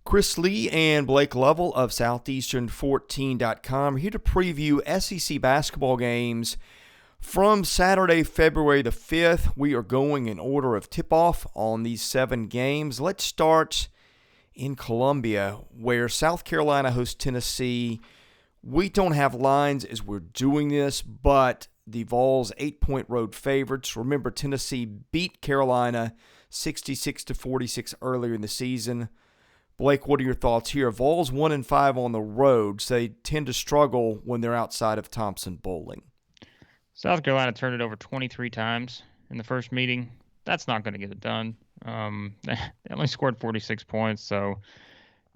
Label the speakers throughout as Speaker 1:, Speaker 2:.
Speaker 1: Chris Lee and Blake Lovell of Southeastern14.com are here to preview SEC basketball games from Saturday, February the 5th. We are going in order of tip-off on these 7 games. Let's start in Columbia, where South Carolina hosts Tennessee. We don't have lines as we're doing this, but the Vols 8-point road favorites. Remember, Tennessee beat Carolina 66-46 earlier in the season. Blake, what are your thoughts here? Vols 1-5 on the road, so they tend to struggle when they're outside of Thompson-Boling.
Speaker 2: South Carolina turned it over 23 times in the first meeting. That's not going to get it done. They only scored 46 points, so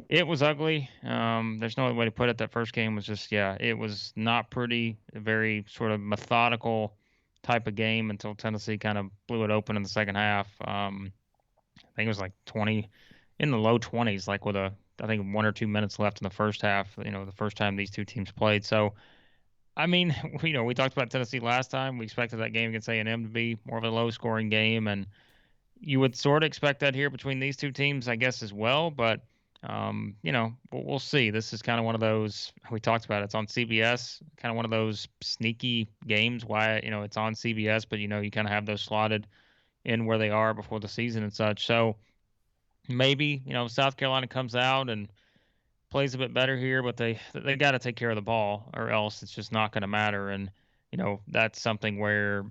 Speaker 2: it was ugly. There's no other way to put it. That first game was just, it was not pretty. A very sort of methodical type of game until Tennessee kind of blew it open in the second half. I think it was like 20, in the low 20s, like with I think 1 or 2 minutes left in the first half, the first time these two teams played. So, I mean, we talked about Tennessee last time. We expected that game against A&M to be more of a low-scoring game, and you would sort of expect that here between these two teams, I guess, as well. But, we'll see. This is kind of one of those, we talked about it. It's on CBS, kind of one of those sneaky games, why, it's on CBS, but, you kind of have those slotted in where they are before the season and such. So maybe, South Carolina comes out and plays a bit better here, but they got to take care of the ball, or else it's just not going to matter. And that's something where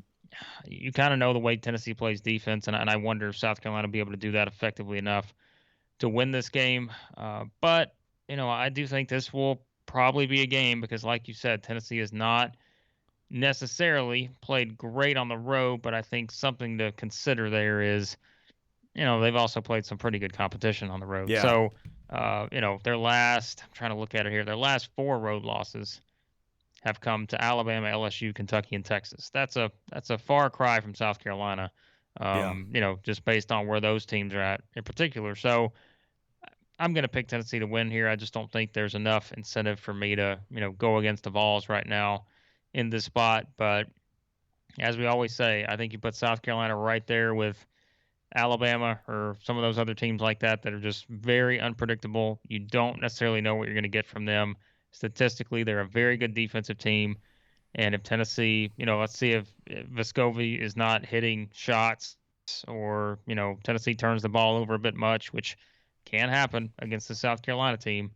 Speaker 2: you kind of know the way Tennessee plays defense, and I wonder if South Carolina will be able to do that effectively enough to win this game. But I do think this will probably be a game because, like you said, Tennessee has not necessarily played great on the road, but I think something to consider there is, they've also played some pretty good competition on the road.
Speaker 1: Yeah.
Speaker 2: So, their last, I'm trying to look at it here, their last 4 road losses have come to Alabama, LSU, Kentucky, and Texas. That's a far cry from South Carolina, just based on where those teams are at in particular. So I'm going to pick Tennessee to win here. I just don't think there's enough incentive for me to, go against the Vols right now in this spot. But as we always say, I think you put South Carolina right there with Alabama or some of those other teams like that are just very unpredictable. You don't necessarily know what you're going to get from them. Statistically, they're a very good defensive team. And if Tennessee, let's see if Vescovi is not hitting shots or, Tennessee turns the ball over a bit much, which can happen against the South Carolina team,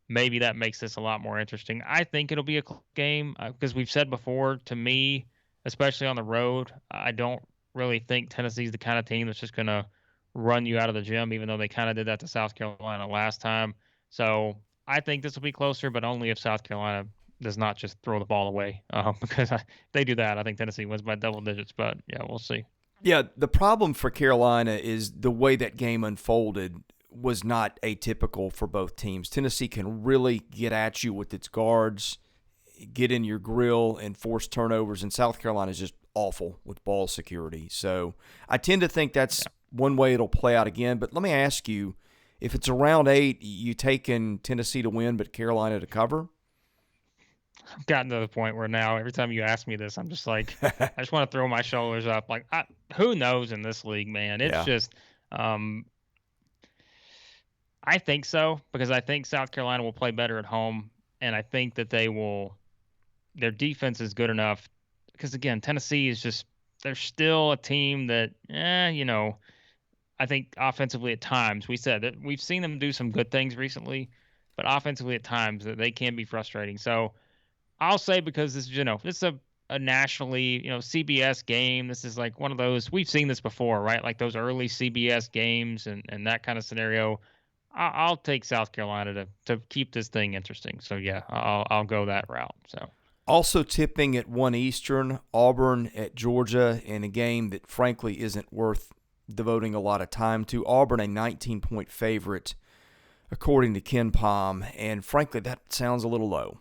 Speaker 2: maybe that makes this a lot more interesting. I think it'll be a close game because we've said before, to me, especially on the road, I don't really think Tennessee's the kind of team that's just going to run you out of the gym, even though they kind of did that to South Carolina last time. So I think this will be closer, but only if South Carolina does not just throw the ball away. Because if they do that, I think Tennessee wins by double digits. But, we'll see.
Speaker 1: Yeah, the problem for Carolina is the way that game unfolded was not atypical for both teams. Tennessee can really get at you with its guards, get in your grill, and force turnovers, and South Carolina is just awful with ball security. So I tend to think that's one way it'll play out again. But let me ask you, if it's around 8, you taking Tennessee to win but Carolina to cover?
Speaker 2: I've gotten to the point where now every time you ask me this, I'm just like, I just want to throw my shoulders up. Like, who knows in this league, man? It's just I think so, because I think South Carolina will play better at home, and I think that their defense is good enough. Because, again, Tennessee is just, they're still a team that, I think offensively at times, we said that we've seen them do some good things recently, but offensively at times that they can be frustrating. So I'll say, because this is, this is a nationally, CBS game. This is like one of those, we've seen this before, right? Like those early CBS games and that kind of scenario. I'll take South Carolina to keep this thing interesting. So, I'll go that route. So.
Speaker 1: Also tipping at 1 Eastern, Auburn at Georgia, in a game that frankly isn't worth devoting a lot of time to. Auburn, a 19-point favorite, according to Ken Palm, and frankly, that sounds a little low.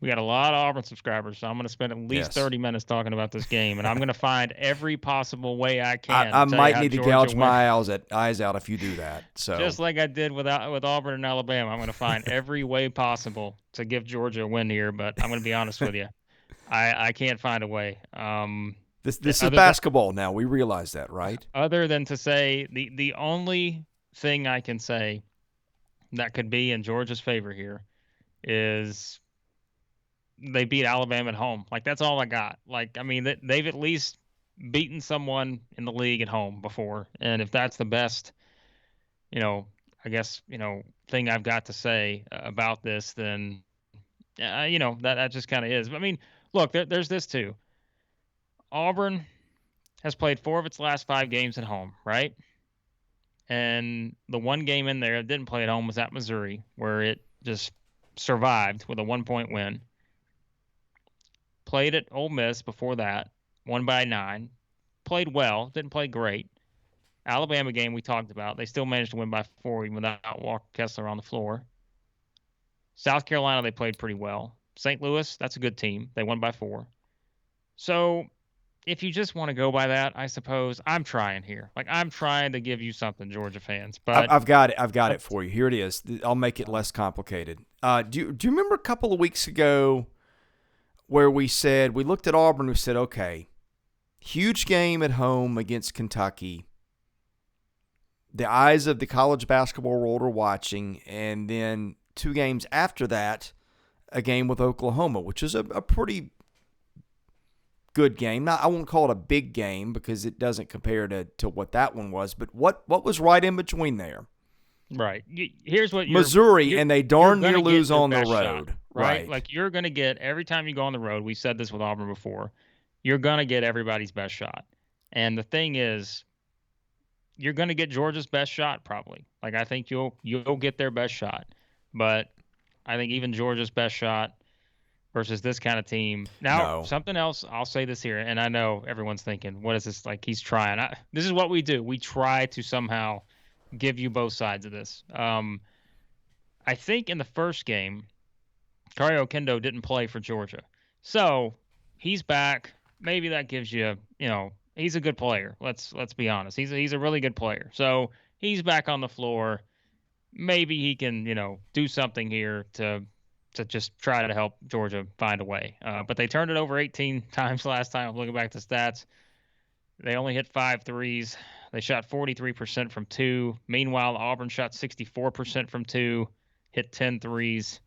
Speaker 2: We got a lot of Auburn subscribers, so I'm going to spend at least 30 minutes talking about this game, and I'm going to find every possible way I can.
Speaker 1: I might need to gouge my eyes out if you do that. So
Speaker 2: just like I did with Auburn and Alabama, I'm going to find every way possible to give Georgia a win here. But I'm going to be honest with you, I can't find a way.
Speaker 1: This is basketball now. We realize that, right?
Speaker 2: Other than to say the only thing I can say that could be in Georgia's favor here is they beat Alabama at home. Like, that's all I got. Like, I mean, they've at least beaten someone in the league at home before. And if that's the best, I guess, thing I've got to say about this, then, that just kind of is. But, I mean, look, there's this too. Auburn has played 4 of its last 5 games at home, right? And the one game in there that didn't play at home was at Missouri, where it just survived with a 1-point win. Played at Ole Miss before that, won by 9. Played well, didn't play great. Alabama game we talked about, they still managed to win by 4 even without Walker Kessler on the floor. South Carolina, they played pretty well. St. Louis, that's a good team. They won by 4. So if you just want to go by that, I suppose I'm trying here. Like, I'm trying to give you something, Georgia fans. But
Speaker 1: I've got it. I've got it for you. Here it is. I'll make it less complicated. Do you remember a couple of weeks ago where we looked at Auburn, we said, okay, huge game at home against Kentucky. The eyes of the college basketball world are watching, and then 2 games after that, a game with Oklahoma, which is a pretty good game. Now, I won't call it a big game because it doesn't compare to what that one was, but what was right in between there?
Speaker 2: Right. Here's what
Speaker 1: Missouri, and they darn near lose on the road.
Speaker 2: Shot, right? Like, you're going to get, every time you go on the road, we said this with Auburn before, you're going to get everybody's best shot. And the thing is, you're going to get Georgia's best shot probably. Like, I think you'll get their best shot. But I think even Georgia's best shot versus this kind of team. Now, Something else, I'll say this here, and I know everyone's thinking, what is this? Like, he's trying. This is what we do. We try to somehow give you both sides of this. I think in the first game, Kari Okendo didn't play for Georgia. So he's back. Maybe that gives you, he's a good player. Let's be honest. He's a really good player. So he's back on the floor. Maybe he can, do something here to just try to help Georgia find a way. But they turned it over 18 times last time. I'm looking back at the stats. They only hit 5 threes. They shot 43% from 2. Meanwhile, Auburn shot 64% from 2, hit 10 threes,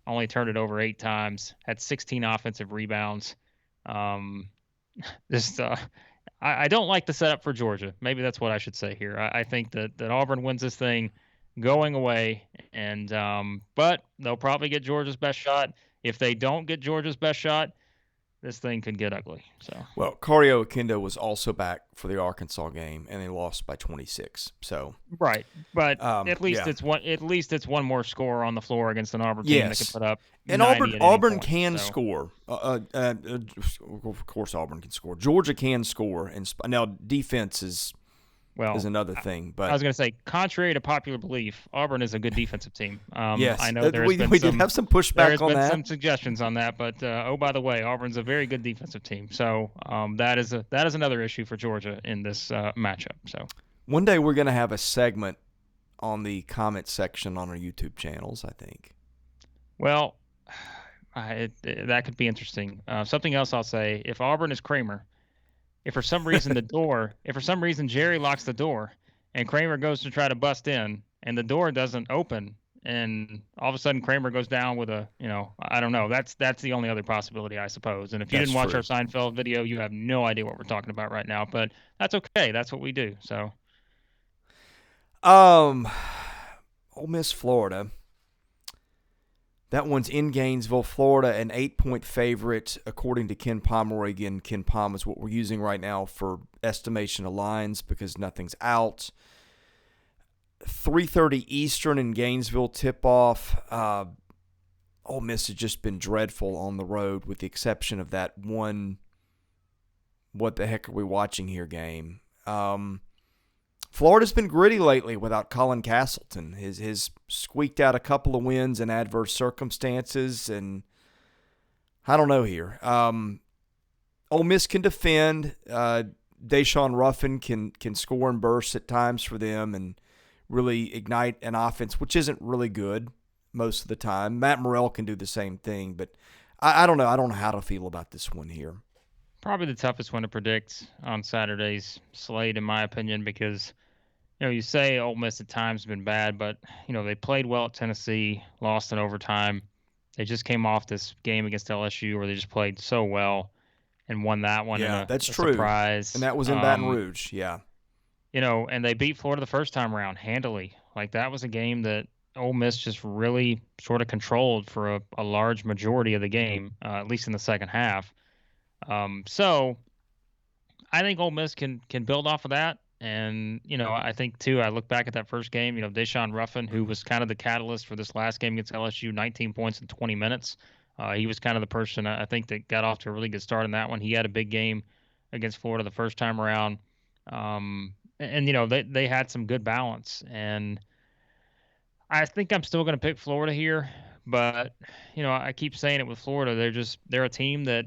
Speaker 2: only turned it over 8 times, had 16 offensive rebounds. I don't like the setup for Georgia. Maybe that's what I should say here. I think that Auburn wins this thing going away, and but they'll probably get Georgia's best shot. If they don't get Georgia's best shot, this thing could get ugly. So,
Speaker 1: well, Kari Okendo was also back for the Arkansas game, and they lost by 26. So
Speaker 2: right, but at least it's one. At least it's one more score on the floor against an Auburn team that can put up.
Speaker 1: And Auburn can score. Of course, Auburn can score. Georgia can score, and now defense is another thing. But
Speaker 2: I was going to say, contrary to popular belief, Auburn is a good defensive team.
Speaker 1: Yes,
Speaker 2: I know
Speaker 1: we did have some pushback on that.
Speaker 2: Some suggestions on that, but by the way, Auburn's a very good defensive team. So that is another issue for Georgia in this matchup. So
Speaker 1: one day we're going to have a segment on the comment section on our YouTube channels, I think.
Speaker 2: Well, that could be interesting. Something else I'll say: if Auburn is Kramer. If for some reason Jerry locks the door and Kramer goes to try to bust in and the door doesn't open and all of a sudden Kramer goes down with I don't know. That's the only other possibility, I suppose. And if you didn't watch our Seinfeld video, you have no idea what we're talking about right now, but that's okay. That's what we do. So,
Speaker 1: Ole Miss-Florida. That one's in Gainesville, Florida, an 8-point favorite, according to Ken Pomeroy. Again, Ken Pom is what we're using right now for estimation of lines because nothing's out. 3:30 Eastern in Gainesville tip-off. Ole Miss has just been dreadful on the road with the exception of that one what the heck are we watching here game. Florida's been gritty lately without Colin Castleton. His squeaked out a couple of wins in adverse circumstances, and I don't know here. Ole Miss can defend. Deshaun Ruffin can score and burst at times for them and really ignite an offense, which isn't really good most of the time. Matt Morrell can do the same thing, but I don't know. I don't know how to feel about this one here.
Speaker 2: Probably the toughest one to predict on Saturday's slate, in my opinion, because You say Ole Miss at times has been bad, but they played well at Tennessee, lost in overtime. They just came off this game against LSU where they just played so well and won that one in
Speaker 1: Yeah,
Speaker 2: a,
Speaker 1: that's
Speaker 2: a
Speaker 1: true. And
Speaker 2: surprise.
Speaker 1: that was in Baton Rouge. Yeah.
Speaker 2: And they beat Florida the first time around handily. Like that was a game that Ole Miss just really sort of controlled for a large majority of the game, at least in the second half. So I think Ole Miss can build off of that. And, I think too, I look back at that first game, Deshaun Ruffin, who was kind of the catalyst for this last game against LSU, 19 points in 20 minutes. He was kind of the person I think that got off to a really good start in that one. He had a big game against Florida the first time around. They had some good balance. And I think I'm still going to pick Florida here. But, I keep saying it with Florida. They're a team that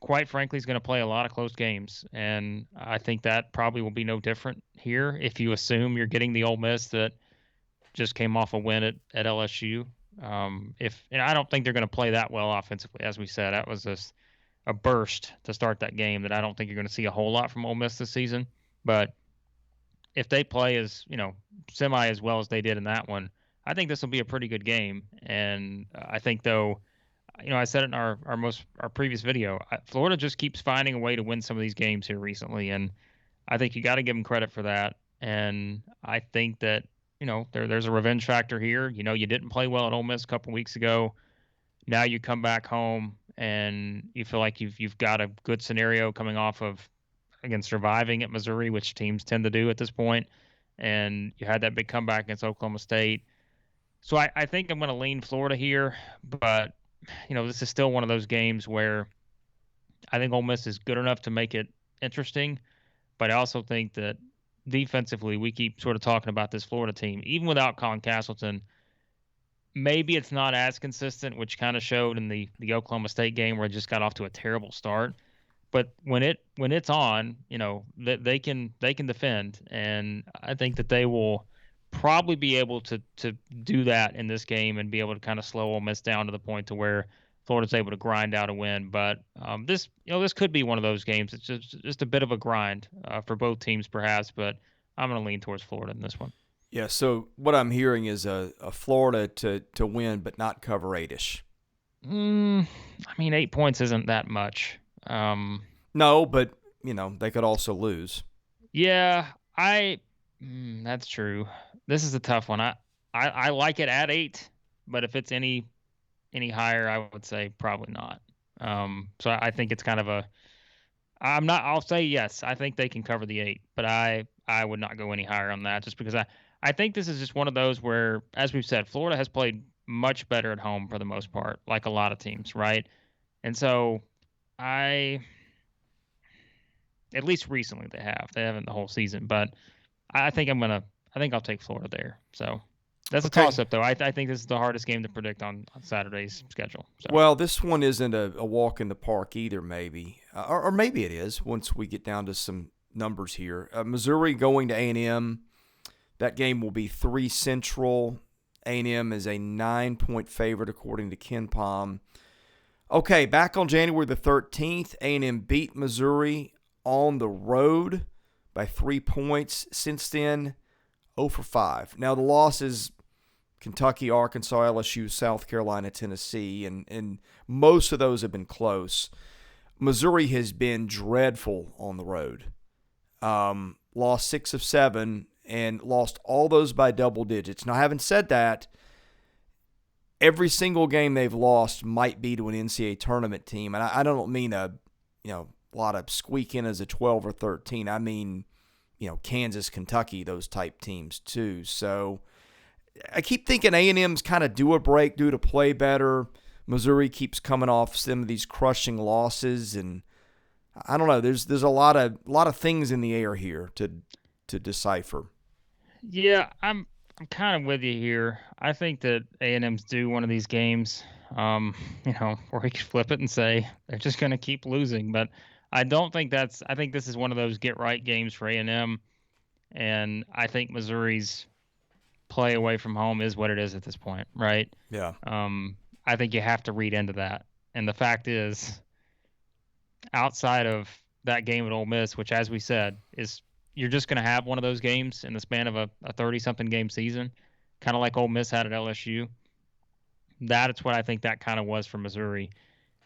Speaker 2: quite frankly, is going to play a lot of close games, and I think that probably will be no different here. If you assume you're getting the Ole Miss that just came off a win at LSU, and I don't think they're going to play that well offensively, as we said, that was just a burst to start that game that I don't think you're going to see a whole lot from Ole Miss this season. But if they play as semi as well as they did in that one, I think this will be a pretty good game. And I think though I said it in our previous video. Florida just keeps finding a way to win some of these games here recently, and I think you got to give them credit for that. And I think that there's a revenge factor here. You didn't play well at Ole Miss a couple weeks ago. Now you come back home and you feel like you've got a good scenario coming off of again surviving at Missouri, which teams tend to do at this point. And you had that big comeback against Oklahoma State. So I think I'm going to lean Florida here, but this is still one of those games where I think Ole Miss is good enough to make it interesting, but I also think that defensively, we keep sort of talking about this Florida team, even without Colin Castleton. Maybe it's not as consistent, which kind of showed in the Oklahoma State game where it just got off to a terrible start. But when it's on, they can defend, and I think that they will probably be able to do that in this game and be able to kind of slow Ole Miss down to the point to where Florida's able to grind out a win. But this could be one of those games. It's just a bit of a grind for both teams perhaps, but I'm going to lean towards Florida in this one.
Speaker 1: Yeah, so what I'm hearing is a Florida to win but not cover 8-ish.
Speaker 2: 8 points isn't that much.
Speaker 1: No, but, they could also lose.
Speaker 2: Yeah, that's true. This is a tough one. I like it at 8, but if it's any higher, I would say probably not. So I think it's kind of I'll say yes. I think they can cover the 8, but I would not go any higher on that just because I think this is just one of those where, as we've said, Florida has played much better at home for the most part, like a lot of teams, right? And so at least recently they haven't the whole season, but I think I'll take Florida there. So that's
Speaker 1: Okay.
Speaker 2: a toss-up, though. I think this is the hardest game to predict on Saturday's schedule. So.
Speaker 1: Well, this one isn't a walk in the park either, maybe. Or maybe it is once we get down to some numbers here. Missouri going to A&M. That game will be 3 Central. A&M is a 9-point favorite according to Ken Pom. Okay, back on January the 13th, A&M beat Missouri on the road by 3 points. Since then, 0 for 5. Now, the losses, Kentucky, Arkansas, LSU, South Carolina, Tennessee, and most of those have been close. Missouri has been dreadful on the road. Lost 6 of 7 and lost all those by double digits. Now, having said that, every single game they've lost might be to an NCAA tournament team. And I don't mean a lot of squeaking as a 12 or 13. I mean, Kansas, Kentucky, those type teams too. So I keep thinking A&M's kind of due a break, due to play better. Missouri keeps coming off some of these crushing losses, and I don't know. There's a lot of things in the air here to decipher.
Speaker 2: Yeah, I'm kind of with you here. I think that A&M's due one of these games, where we could flip it and say they're just going to keep losing. But I don't think I think this is one of those get-right games for A&M, and I think Missouri's play away from home is what it is at this point, right?
Speaker 1: Yeah.
Speaker 2: I think you have to read into that. And the fact is, outside of that game at Ole Miss, which, as we said, is you're just going to have one of those games in the span of a 30-something game season, kind of like Ole Miss had at LSU. That's what I think that kind of was for Missouri.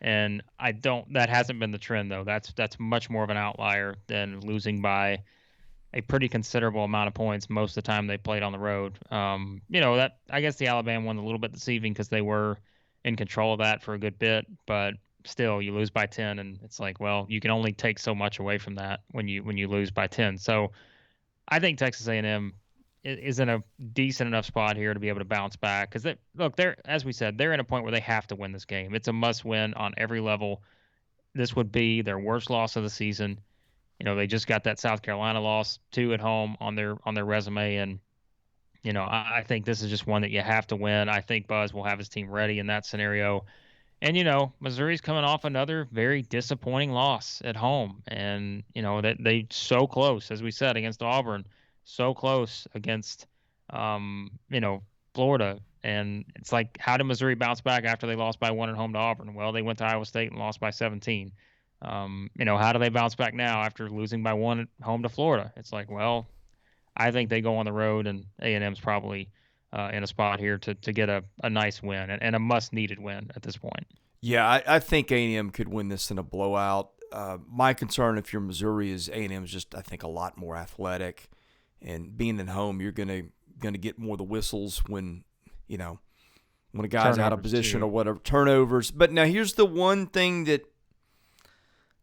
Speaker 2: And that hasn't been the trend though. That's much more of an outlier than losing by a pretty considerable amount of points most of the time they played on the road. That I guess the Alabama one a little bit deceiving because they were in control of that for a good bit, but still you lose by 10 and it's like, well, you can only take so much away from that when you lose by 10. So I think Texas A&M is in a decent enough spot here to be able to bounce back because they're as we said, they're in a point where they have to win this game. It's a must win on every level. This would be their worst loss of the season. They just got that South Carolina loss 2 at home on their resume, and I think this is just one that you have to win. I think Buzz will have his team ready in that scenario. And Missouri's coming off another very disappointing loss at home, and that they so close, as we said, against Auburn, so close against Florida. And it's like, how did Missouri bounce back after they lost by 1 at home to Auburn? Well, they went to Iowa State and lost by 17. How do they bounce back now after losing by 1 at home to Florida? It's like, well, I think they go on the road, and A&M's probably in a spot here to get a nice win and a must-needed win at this point.
Speaker 1: Yeah, I think A&M could win this in a blowout. My concern, if you're Missouri, is A&M is just, I think, a lot more athletic, and being at home, you're gonna get more of the whistles when a guy's out of position
Speaker 2: too.
Speaker 1: or whatever, turnovers. But now here's the one thing that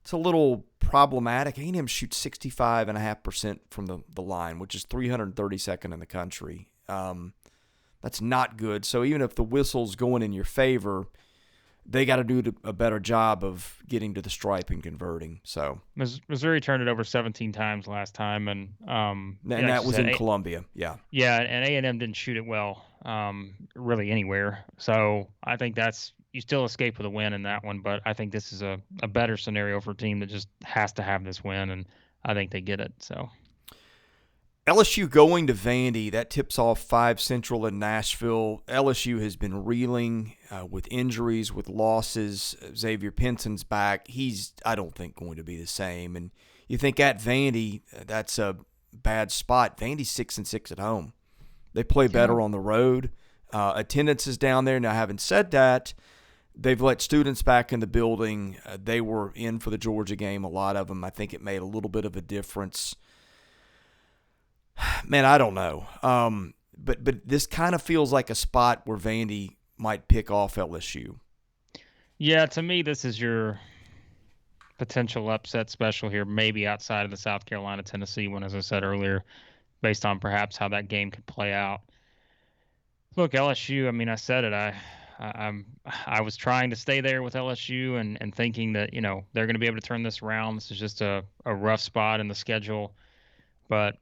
Speaker 1: it's a little problematic. A&M shoots 65.5% from the line, which is 332nd in the country. That's not good. So even if the whistle's going in your favor, they got to do a better job of getting to the stripe and converting. So
Speaker 2: Missouri turned it over 17 times last time, and
Speaker 1: that was in Columbia. Yeah.
Speaker 2: Yeah, and A&M didn't shoot it well, really anywhere. So I think you still escape with a win in that one, but I think this is a better scenario for a team that just has to have this win, and I think they get it. So
Speaker 1: LSU going to Vandy, that tips off 5 Central in Nashville. LSU has been reeling with injuries, with losses. Xavier Penson's back. He's, I don't think, going to be the same. And you think at Vandy, that's a bad spot. Vandy's 6-6 at home. They play better on the road. Attendance is down there. Now, having said that, they've let students back in the building. They were in for the Georgia game, a lot of them. I think it made a little bit of a difference. Man, I don't know. But this kind of feels like a spot where Vandy might pick off LSU.
Speaker 2: Yeah, to me, this is your potential upset special here, maybe outside of the South Carolina-Tennessee one, as I said earlier, based on perhaps how that game could play out. Look, LSU, I mean, I said it. I was trying to stay there with LSU and thinking that, they're going to be able to turn this around. This is just a rough spot in the schedule. But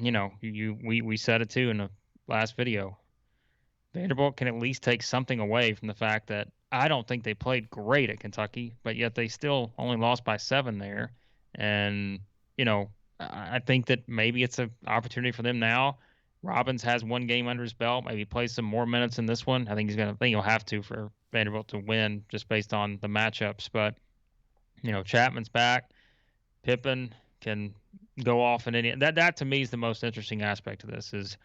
Speaker 2: we said it too in the last video. Vanderbilt can at least take something away from the fact that I don't think they played great at Kentucky, but yet they still only lost by 7 there. And, I think that maybe it's an opportunity for them now. Robbins has 1 game under his belt, maybe plays some more minutes in this one. I think he'll have to for Vanderbilt to win just based on the matchups. But, Chapman's back. Pippen can go off in any that to me is the most interesting aspect of this, is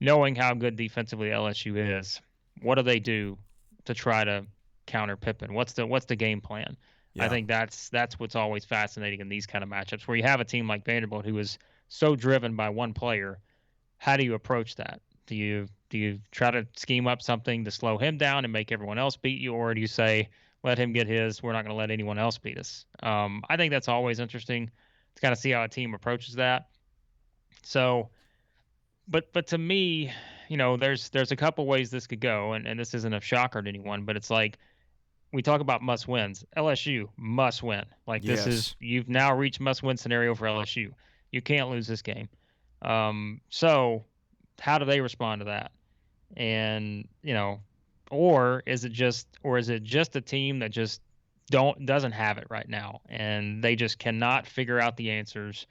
Speaker 2: knowing how good defensively LSU is. What do they do to try to counter Pippen? What's the game plan? Yeah. I think that's what's always fascinating in these kind of matchups where you have a team like Vanderbilt who is so driven by one player. How do you approach that? Do you try to scheme up something to slow him down and make everyone else beat you, or do you say let him get his, we're not going to let anyone else beat us? I think that's always interesting to kind of see how a team approaches that. So, but to me, there's a couple ways this could go, and this isn't a shocker to anyone, but it's like we talk about must wins. LSU must win. Like this is, you've now reached must win scenario for LSU. You can't lose this game. So how do they respond to that? And or is it just a team that just doesn't have it right now, and they just cannot figure out the answers,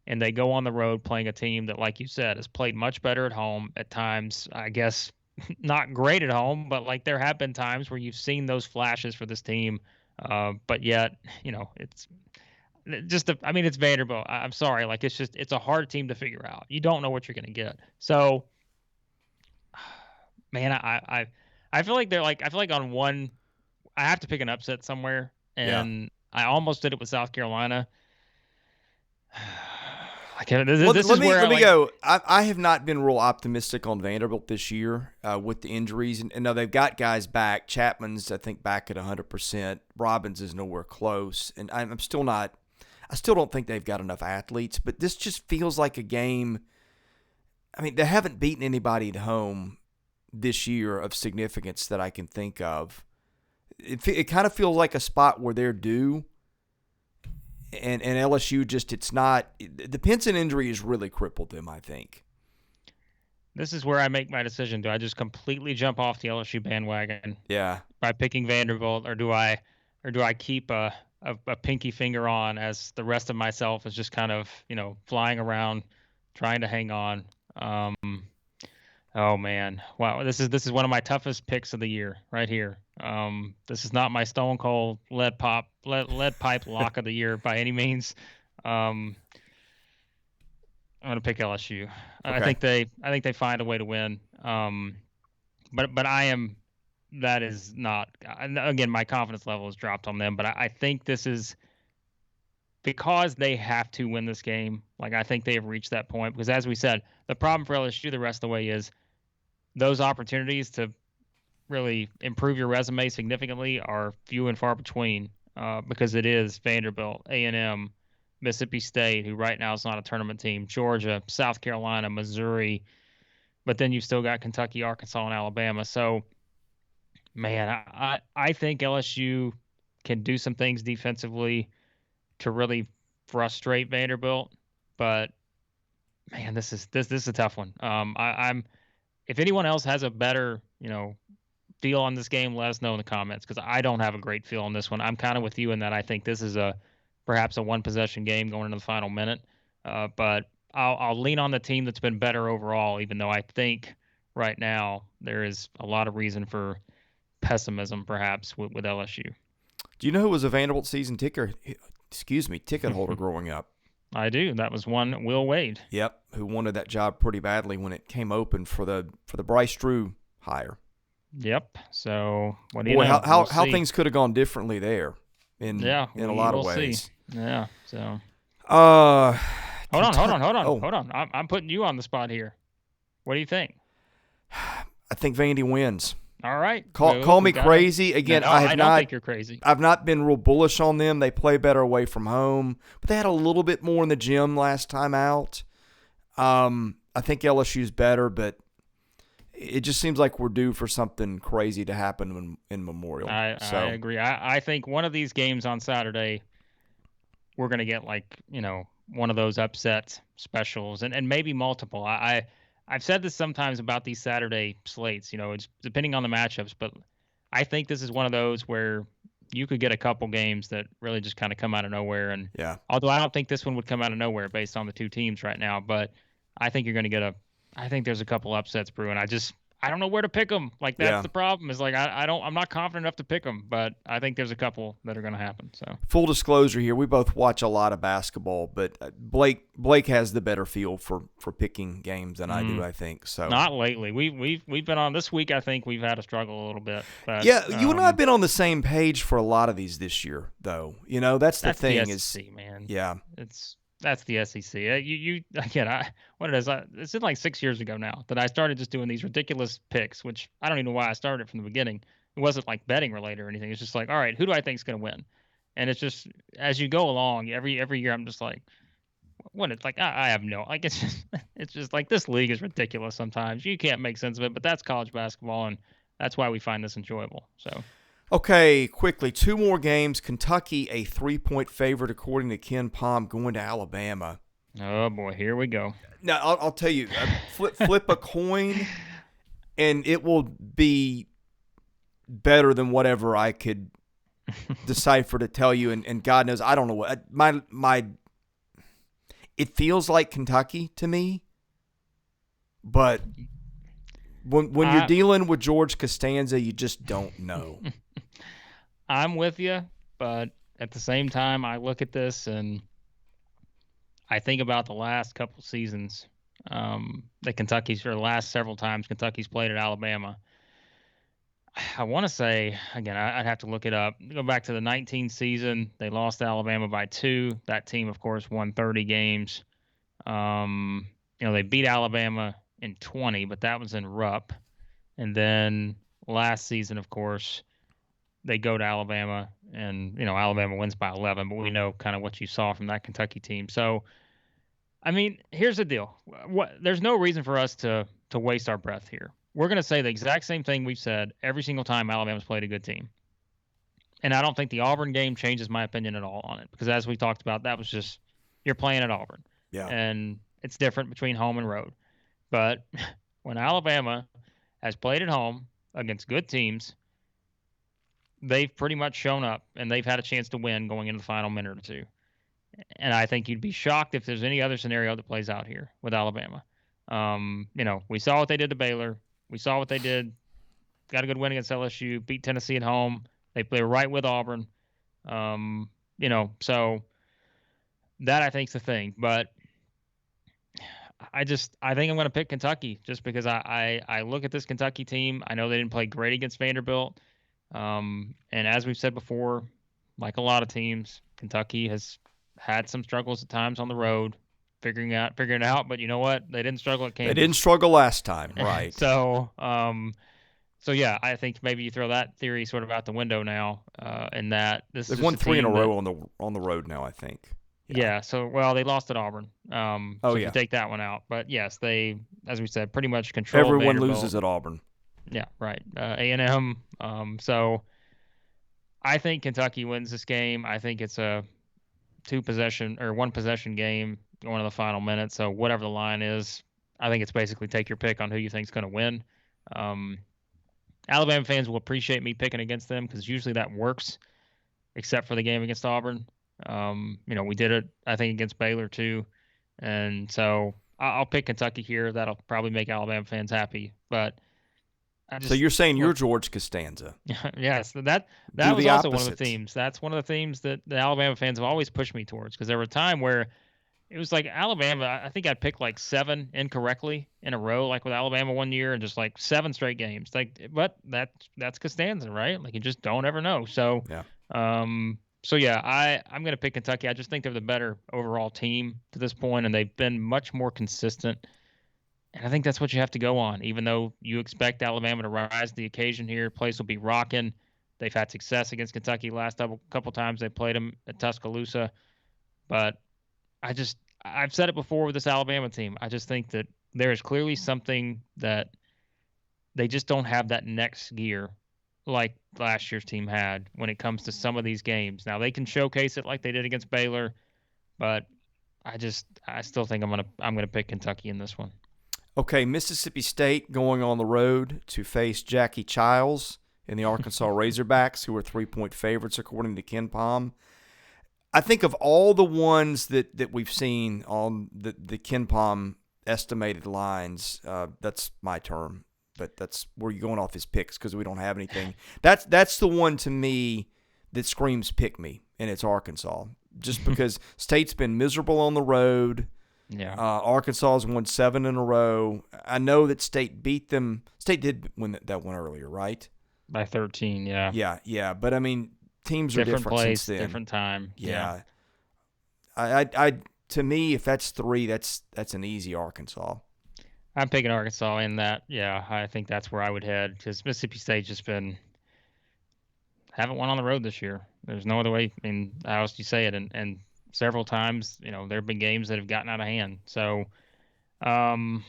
Speaker 2: and they go on the road playing a team that, like you said, has played much better at home at times. I guess not great at home, but like there have been times where you've seen those flashes for this team, but yet it's it's Vanderbilt. I'm sorry. Like, it's a hard team to figure out. You don't know what you're going to get. So, man, I feel like I feel like on one, I have to pick an upset somewhere.
Speaker 1: Yeah.
Speaker 2: And I almost did it with South Carolina. This
Speaker 1: Let
Speaker 2: is
Speaker 1: me
Speaker 2: where
Speaker 1: go. I have not been real optimistic on Vanderbilt this year with the injuries, and now they've got guys back. Chapman's, I think, back at 100%. Robbins is nowhere close, and I'm still not. I still don't think they've got enough athletes. But this just feels like a game. I mean, they haven't beaten anybody at home this year of significance that I can think of. It kind of feels like a spot where they're due. And LSU it's not – the Pinson injury has really crippled them, I think.
Speaker 2: This is where I make my decision. Do I just completely jump off the LSU bandwagon by picking Vanderbilt, or do I keep a pinky finger on as the rest of myself is just kind of, flying around trying to hang on? Oh man. Wow. This is one of my toughest picks of the year right here. This is not my stone cold lead pipe lock of the year by any means. I'm going to pick LSU. Okay. I think they find a way to win. But that is not, again, my confidence level has dropped on them, but I think this is because they have to win this game. Like, I think they have reached that point because, as we said, the problem for LSU the rest of the way is those opportunities to really improve your resume significantly are few and far between because it is Vanderbilt, A&M, Mississippi State, who right now is not a tournament team, Georgia, South Carolina, Missouri, but then you've still got Kentucky, Arkansas, and Alabama. So, man, I think LSU can do some things defensively to really frustrate Vanderbilt, but man, this is a tough one. I'm if anyone else has a better, feel on this game, let us know in the comments because I don't have a great feel on this one. I'm kind of with you in that I think this is perhaps a one possession game going into the final minute, but I'll lean on the team that's been better overall, even though I think right now there is a lot of reason for pessimism perhaps with LSU.
Speaker 1: Do you know who was a Vanderbilt season ticket holder growing up?
Speaker 2: I do. That was one Will Wade.
Speaker 1: Yep, who wanted that job pretty badly when it came open for the Bryce Drew hire.
Speaker 2: Yep. So what do you know?
Speaker 1: How things could have gone differently there in a lot of ways.
Speaker 2: See. Yeah. So.
Speaker 1: Hold
Speaker 2: on. I'm putting you on the spot here. What do you think?
Speaker 1: I think Vandy wins.
Speaker 2: All right.
Speaker 1: Call me crazy. Again,
Speaker 2: I don't think you're crazy.
Speaker 1: I've not been real bullish on them. They play better away from home, but they had a little bit more in the gym last time out. I think LSU's better, but it just seems like we're due for something crazy to happen in Memorial.
Speaker 2: I agree. I think one of these games on Saturday, we're going to get one of those upset specials and maybe multiple. I've said this sometimes about these Saturday slates, it's depending on the matchups, but I think this is one of those where you could get a couple games that really just kind of come out of nowhere. And although I don't think this one would come out of nowhere based on the two teams right now, but I think you're going to get I think there's a couple upsets brewing. I don't know where to pick them. Like, that's the problem is I'm not confident enough to pick them, but I think there's a couple that are going to happen. So
Speaker 1: full disclosure here, we both watch a lot of basketball, but Blake has the better feel for picking games than I do, I think. So
Speaker 2: not lately. We've been on this week. I think we've had a struggle a little bit. But,
Speaker 1: you and I have been on the same page for a lot of these this year, though. That's the thing.
Speaker 2: The SEC, man.
Speaker 1: Yeah,
Speaker 2: That's the SEC. What it is? It's been like 6 years ago now that I started just doing these ridiculous picks, which I don't even know why I started from the beginning. It wasn't like betting related or anything. It's just like, all right, who do I think is going to win? And it's just as you go along, every year I'm just like, what? It's like I have no like. It's just like this league is ridiculous. Sometimes you can't make sense of it, but that's college basketball, and that's why we find this enjoyable. So.
Speaker 1: Okay, quickly, two more games. Kentucky, a 3-point favorite, according to Ken Palm, going to Alabama.
Speaker 2: Oh, boy, here we go.
Speaker 1: Now, I'll tell you, flip a coin, and it will be better than whatever I could decipher to tell you, and God knows, I don't know what. It feels like Kentucky to me, but when you're dealing with George Costanza, you just don't know.
Speaker 2: I'm with you, but at the same time, I look at this and I think about the last couple seasons that Kentucky's, or the last several times Kentucky's played at Alabama. I want to say, again, I'd have to look it up. Go back to the 19 season. They lost to Alabama by 2. That team, of course, won 30 games. They beat Alabama in 20, but that was in Rupp. And then last season, of course, they go to Alabama, and Alabama wins by 11. But we know kind of what you saw from that Kentucky team. So, I mean, here's the deal. There's no reason for us to waste our breath here. We're going to say the exact same thing we've said every single time Alabama's played a good team. And I don't think the Auburn game changes my opinion at all on it, because as we talked about, that was just, you're playing at Auburn.
Speaker 1: Yeah.
Speaker 2: And it's different between home and road. But when Alabama has played at home against good teams, they've pretty much shown up and they've had a chance to win going into the final minute or two. And I think you'd be shocked if there's any other scenario that plays out here with Alabama. We saw what they did to Baylor. We saw what they did. Got a good win against LSU. Beat Tennessee at home. They were right with Auburn. So that I think is the thing. But I think I'm going to pick Kentucky just because I look at this Kentucky team. I know they didn't play great against Vanderbilt. And as we've said before, like a lot of teams, Kentucky has had some struggles at times on the road, figuring it out. But you know what? They didn't struggle at Kansas.
Speaker 1: They didn't struggle last time, right?
Speaker 2: So yeah, I think maybe you throw that theory sort of out the window now. In that they've
Speaker 1: won 3 in a row on the road now, I think.
Speaker 2: Yeah. So they lost at Auburn. If you take that one out, but yes, they, as we said, pretty much control.
Speaker 1: Everyone
Speaker 2: Vanderbilt.
Speaker 1: loses at Auburn.
Speaker 2: Yeah, right. A&M. So I think Kentucky wins this game. I think it's a 1-possession game going to the final minute. So whatever the line is, I think it's basically take your pick on who you think is going to win. Alabama fans will appreciate me picking against them because usually that works, except for the game against Auburn. We did it, I think, against Baylor too. And so I'll pick Kentucky here. That'll probably make Alabama fans happy. But
Speaker 1: so you're saying you're George Costanza?
Speaker 2: Yes, that was also one of the themes. That's one of the themes that the Alabama fans have always pushed me towards, because there was a time where it was like Alabama, I think I picked like 7 incorrectly in a row, like with Alabama one year, and just like 7 straight games. But that's Costanza, right? Like, you just don't ever know. So
Speaker 1: yeah.
Speaker 2: I'm going to pick Kentucky. I just think they're the better overall team to this point, and they've been much more consistent. And I think that's what you have to go on, even though you expect Alabama to rise to the occasion here. Place will be rocking. They've had success against Kentucky last couple times they played them at Tuscaloosa. But I've said it before with this Alabama team. I just think that there is clearly something that they just don't have that next gear like last year's team had when it comes to some of these games. Now they can showcase it like they did against Baylor, but I still think I'm gonna pick Kentucky in this one.
Speaker 1: Okay, Mississippi State going on the road to face Jackie Childs in the Arkansas Razorbacks, who are 3-point favorites according to KenPom. I think of all the ones that we've seen on the KenPom estimated lines, that's my term, but that's where you're going off his picks because we don't have anything. That's the one to me that screams pick me, and it's Arkansas. Just because State's been miserable on the road.
Speaker 2: Yeah.
Speaker 1: Arkansas has won 7 in a row. I know that State beat them. State did win that one earlier, right?
Speaker 2: By 13, yeah.
Speaker 1: Yeah. But, I mean, teams are different
Speaker 2: place,
Speaker 1: since then.
Speaker 2: Different time.
Speaker 1: Yeah. I to me, if that's 3, that's an easy Arkansas.
Speaker 2: I'm picking Arkansas in that. Yeah, I think that's where I would head, because Mississippi State's just haven't won on the road this year. There's no other way. I mean, how else do you say it? And several times, there have been games that have gotten out of hand. So, I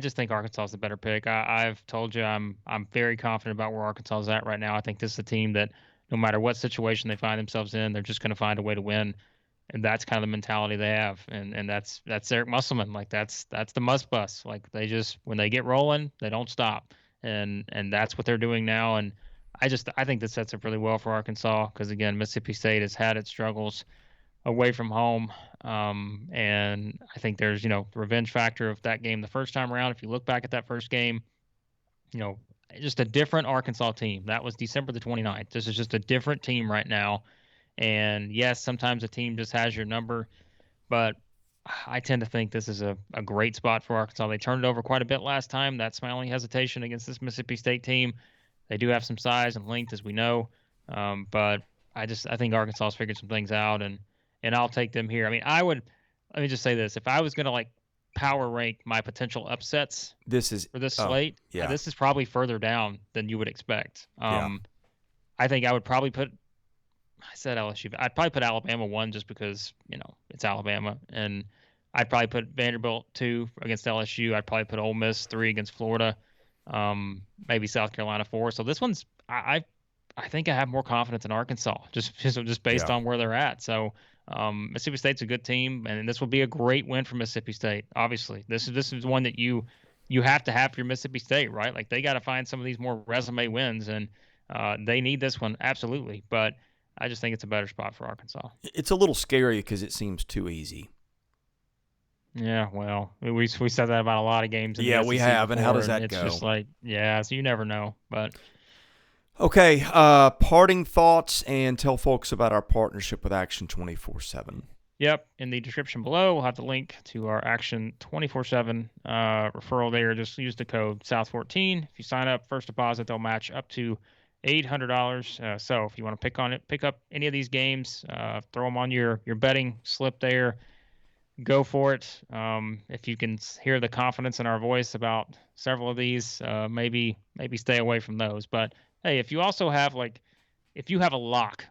Speaker 2: just think Arkansas is the better pick. I've told you I'm very confident about where Arkansas is at right now. I think this is a team that no matter what situation they find themselves in, they're just going to find a way to win. And that's kind of the mentality they have. And that's Eric Musselman. Like, that's the must bus. Like, when they get rolling, they don't stop. And that's what they're doing now. And I think this sets up really well for Arkansas because, again, Mississippi State has had its struggles away from home. And I think there's, the revenge factor of that game the first time around. If you look back at that first game, just a different Arkansas team. That was December the 29th. This is just a different team right now. And yes, sometimes a team just has your number, but I tend to think this is a great spot for Arkansas. They turned it over quite a bit last time. That's my only hesitation against this Mississippi State team. They do have some size and length, as we know, but I think Arkansas has figured some things out, and I'll take them here. I mean, let me just say this: if I was going to like power rank my potential upsets for this slate, this is probably further down than you would expect. I think I would probably put. I said LSU. I'd probably put Alabama 1 just because, it's Alabama. And I'd probably put Vanderbilt 2 against LSU. I'd probably put Ole Miss 3 against Florida. Maybe South Carolina 4. So this one's I think I have more confidence in Arkansas just based on where they're at. So Mississippi State's a good team, and this will be a great win for Mississippi State. Obviously, this is one that you have to have for your Mississippi State, right? Like they got to find some of these more resume wins, and they need this one absolutely. But I just think it's a better spot for Arkansas.
Speaker 1: It's a little scary because it seems too easy.
Speaker 2: Yeah, well, we said that about a lot of games.
Speaker 1: Yeah, we have, and how does that go?
Speaker 2: It's just like, so you never know. But
Speaker 1: okay, parting thoughts, and tell folks about our partnership with Action 24/7.
Speaker 2: Yep, in the description below, we'll have the link to our Action 24/7 referral there. Just use the code South14. If you sign up, first deposit, they'll match up to $800. So if you want to pick up any of these games, throw them on your betting slip there. Go for it. If you can hear the confidence in our voice about several of these, maybe stay away from those. But hey, if you also have if you have a lock,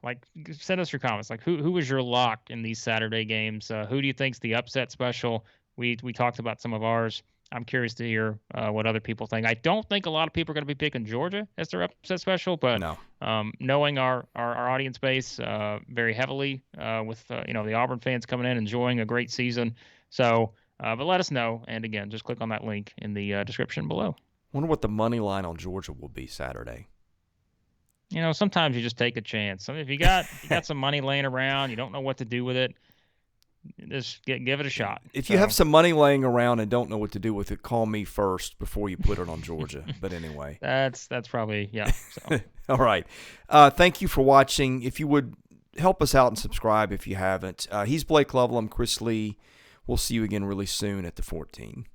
Speaker 2: send us your comments. Who is your lock in these Saturday games? Who do you think's the upset special? We talked about some of ours. I'm curious to hear what other people think. I don't think a lot of people are going to be picking Georgia as their upset special, but knowing our audience base very heavily with the Auburn fans coming in enjoying a great season. So, but let us know. And again, just click on that link in the description below.
Speaker 1: Wonder what the money line on Georgia will be Saturday.
Speaker 2: Sometimes you just take a chance. I mean, if you got some money laying around, you don't know what to do with it. Just give it a shot.
Speaker 1: If you have some money laying around and don't know what to do with it, call me first before you put it on Georgia. But anyway.
Speaker 2: That's probably, So.
Speaker 1: All right. Thank you for watching. If you would help us out and subscribe if you haven't. He's Blake Lovell. I'm Chris Lee. We'll see you again really soon at the 14.